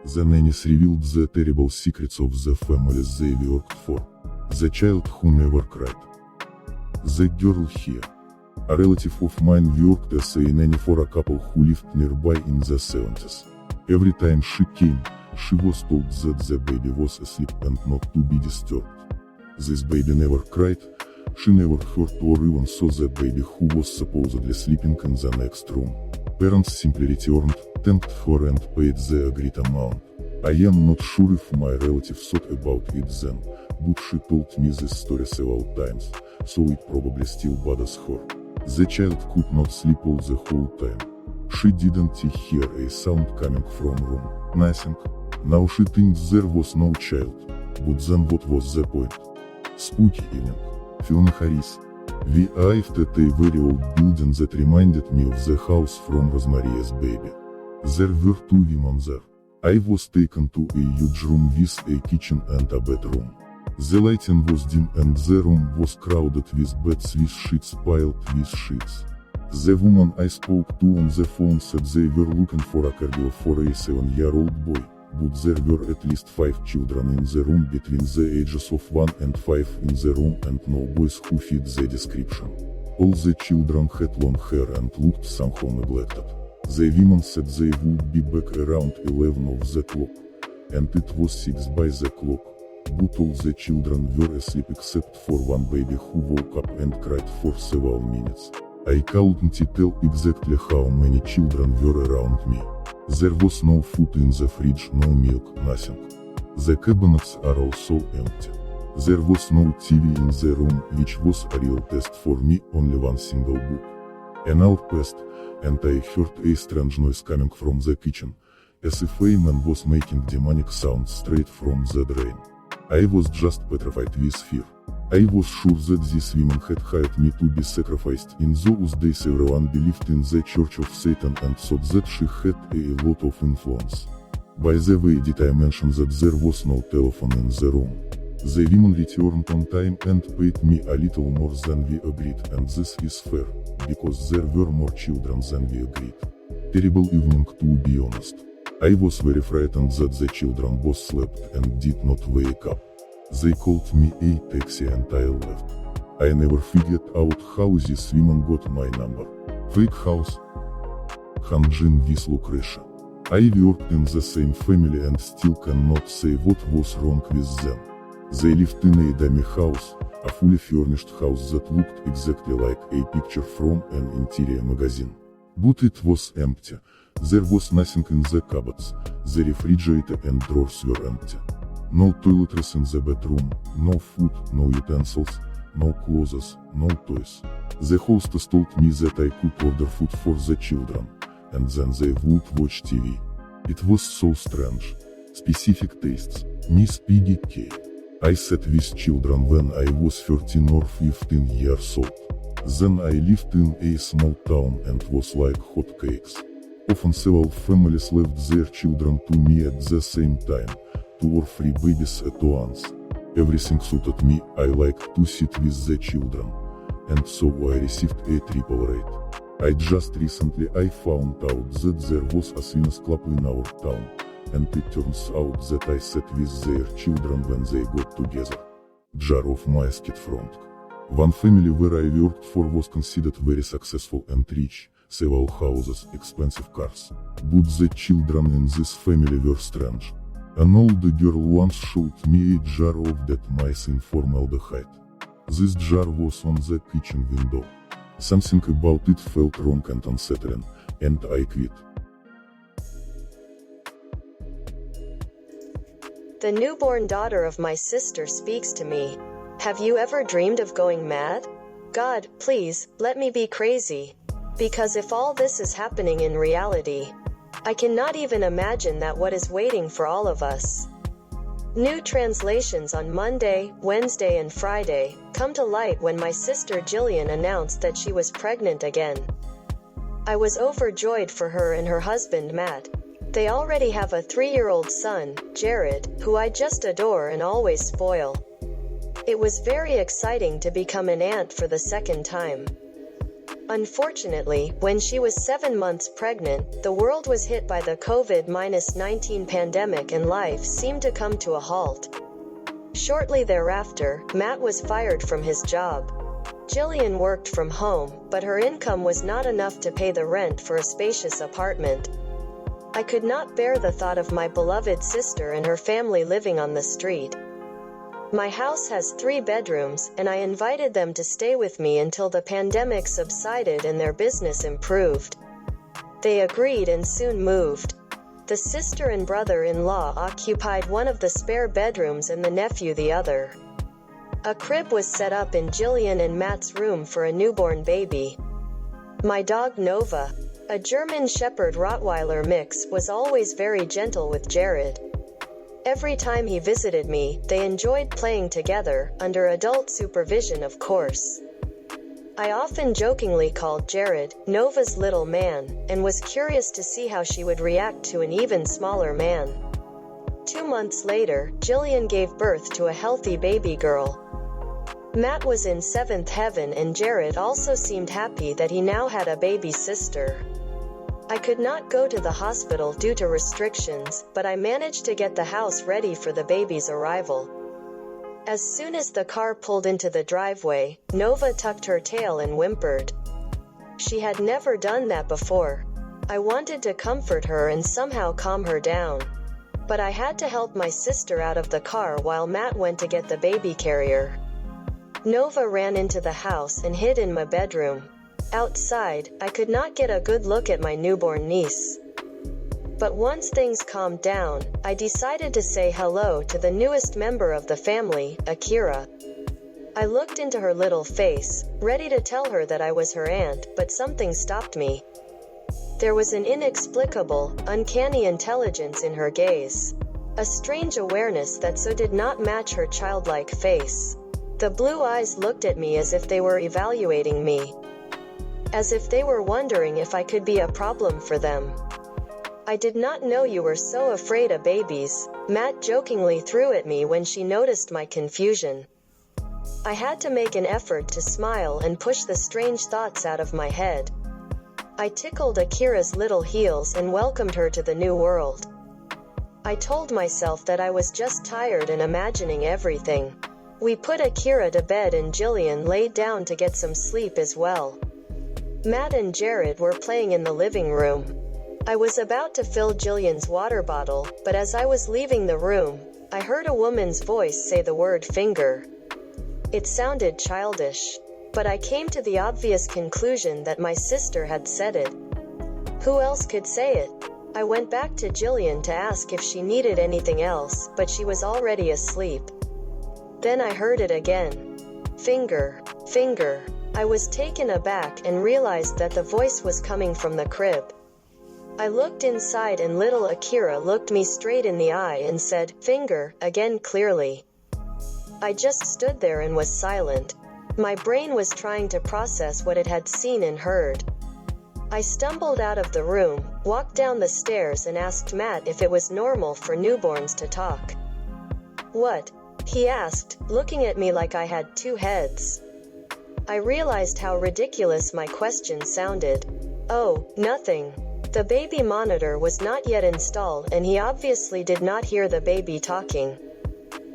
The nannies revealed the terrible secrets of the families they worked for. The child who never cried. The girl here. A relative of mine worked as a nanny for a couple who lived nearby in the 70s. Every time she came, she was told that the baby was asleep and not to be disturbed. This baby never cried, she never heard or even saw the baby who was supposedly sleeping in the next room. Parents simply returned, thanked her and paid the agreed amount. I am not sure if my relative thought about it then, but she told me this story several times, so it probably still bothers her. The child could not sleep all the whole time. She didn't hear a sound coming from room, nothing. Now she thinks there was no child, but then what was the point? Spooky evening. Fiona Harris. We arrived at a very old building that reminded me of the house from Rosemary's Baby. There were two women there. I was taken to a huge room with a kitchen and a bedroom. The lighting was dim and the room was crowded with beds with sheets piled with sheets. The woman I spoke to on the phone said they were looking for a caregiver for a 7-year-old boy, but there were at least 5 children in the room between the ages of 1 and 5 in the room and no boys who fit the description. All the children had long hair and looked somehow neglected. The women said they would be back around 11 of the clock, and it was 6 by the clock, but all the children were asleep except for one baby who woke up and cried for several minutes. I couldn't tell exactly how many children were around me. There was no food in the fridge, no milk, nothing. The cabinets are also empty. There was no TV in the room, which was a real test for me, only one single book. An hour passed, and I heard a strange noise coming from the kitchen, as if a man was making demonic sounds straight from the drain. I was just petrified with fear. I was sure that these women had hired me to be sacrificed. In those days everyone believed in the Church of Satan and thought that she had a lot of influence. By the way, did I mention that there was no telephone in the room? The women returned on time and paid me a little more than we agreed, and this is fair, because there were more children than we agreed. Terrible evening, to be honest. I was very frightened that the children both slept and did not wake up. They called me a taxi and I left. I never figured out how these women got my number. Fake house. Hanjin with Lucretia. I worked in the same family and still cannot say what was wrong with them. They lived in a dummy house, a fully furnished house that looked exactly like a picture from an interior magazine. But it was empty. There was nothing in the cupboards, the refrigerator and drawers were empty. No toiletries in the bedroom, no food, no utensils, no clothes, no toys. The hostess told me that I could order food for the children, and then they would watch TV. It was so strange. Specific tastes. Miss Piggy K. I sat with children when I was 13 or 15 years old. Then I lived in a small town and was like hotcakes. Often several families left their children to me at the same time. 2 or 3 babies at once. Everything suited me. I liked to sit with the children, and so I received a triple rate. Just recently I found out that there was a swingers club in our town, and it turns out that I sat with their children when they got together. Jar of masked front. One family where I worked for was considered very successful and rich, several houses, expensive cars. But the children in this family were strange. An older girl once showed me a jar of dead mice in formaldehyde. This jar was on the kitchen window. Something about it felt wrong and unsettling, and I quit. The newborn daughter of my sister speaks to me. Have you ever dreamed of going mad? God, please, let me be crazy. Because if all this is happening in reality, I cannot even imagine that what is waiting for all of us. New translations on Monday, Wednesday and Friday come to light when my sister Jillian announced that she was pregnant again. I was overjoyed for her and her husband Matt. They already have a 3-year-old son, Jared, who I just adore and always spoil. It was very exciting to become an aunt for the second time. Unfortunately, when she was 7 months pregnant, the world was hit by the COVID-19 pandemic and life seemed to come to a halt. Shortly thereafter, Matt was fired from his job. Jillian worked from home, but her income was not enough to pay the rent for a spacious apartment. I could not bear the thought of my beloved sister and her family living on the street. My house has 3 bedrooms, and I invited them to stay with me until the pandemic subsided and their business improved. They agreed and soon moved. The sister and brother-in-law occupied one of the spare bedrooms and the nephew the other. A crib was set up in Jillian and Matt's room for a newborn baby. My dog Nova, a German Shepherd Rottweiler mix, was always very gentle with Jared. Every time he visited me, they enjoyed playing together, under adult supervision of course. I often jokingly called Jared, Nova's little man, and was curious to see how she would react to an even smaller man. 2 months later, Jillian gave birth to a healthy baby girl. Matt was in 7th heaven and Jared also seemed happy that he now had a baby sister. I could not go to the hospital due to restrictions, but I managed to get the house ready for the baby's arrival. As soon as the car pulled into the driveway, Nova tucked her tail and whimpered. She had never done that before. I wanted to comfort her and somehow calm her down. But I had to help my sister out of the car while Matt went to get the baby carrier. Nova ran into the house and hid in my bedroom. Outside, I could not get a good look at my newborn niece. But once things calmed down, I decided to say hello to the newest member of the family, Akira. I looked into her little face, ready to tell her that I was her aunt, but something stopped me. There was an inexplicable, uncanny intelligence in her gaze. A strange awareness that so did not match her childlike face. The blue eyes looked at me as if they were evaluating me. As if they were wondering if I could be a problem for them. I did not know you were so afraid of babies, Matt jokingly threw at me when she noticed my confusion. I had to make an effort to smile and push the strange thoughts out of my head. I tickled Akira's little heels and welcomed her to the new world. I told myself that I was just tired and imagining everything. We put Akira to bed and Jillian laid down to get some sleep as well. Matt and Jared were playing in the living room. I was about to fill Jillian's water bottle, but as I was leaving the room, I heard a woman's voice say the word finger. It sounded childish, but I came to the obvious conclusion that my sister had said it. Who else could say it? I went back to Jillian to ask if she needed anything else, but she was already asleep. Then I heard it again. Finger, finger. I was taken aback and realized that the voice was coming from the crib. I looked inside and little Akira looked me straight in the eye and said, "Finger," again clearly. I just stood there and was silent. My brain was trying to process what it had seen and heard. I stumbled out of the room, walked down the stairs and asked Matt if it was normal for newborns to talk. "What?" he asked, looking at me like I had 2 heads. I realized how ridiculous my question sounded. "Oh, nothing." The baby monitor was not yet installed and he obviously did not hear the baby talking.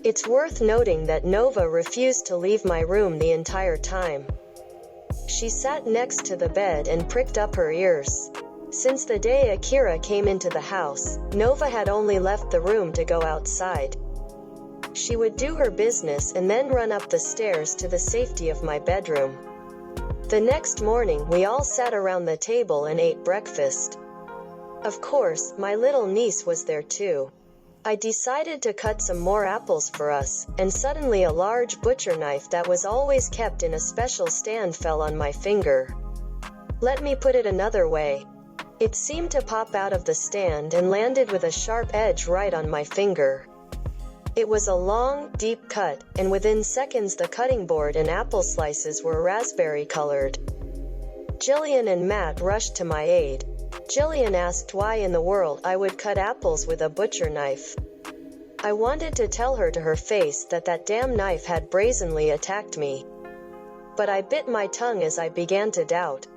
It's worth noting that Nova refused to leave my room the entire time. She sat next to the bed and pricked up her ears. Since the day Akira came into the house, Nova had only left the room to go outside. She would do her business and then run up the stairs to the safety of my bedroom. The next morning we all sat around the table and ate breakfast. Of course, my little niece was there too. I decided to cut some more apples for us, and suddenly a large butcher knife that was always kept in a special stand fell on my finger. Let me put it another way. It seemed to pop out of the stand and landed with a sharp edge right on my finger. It was a long, deep cut, and within seconds the cutting board and apple slices were raspberry colored. Jillian and Matt rushed to my aid. Jillian asked why in the world I would cut apples with a butcher knife. I wanted to tell her to her face that that damn knife had brazenly attacked me. But I bit my tongue as I began to doubt.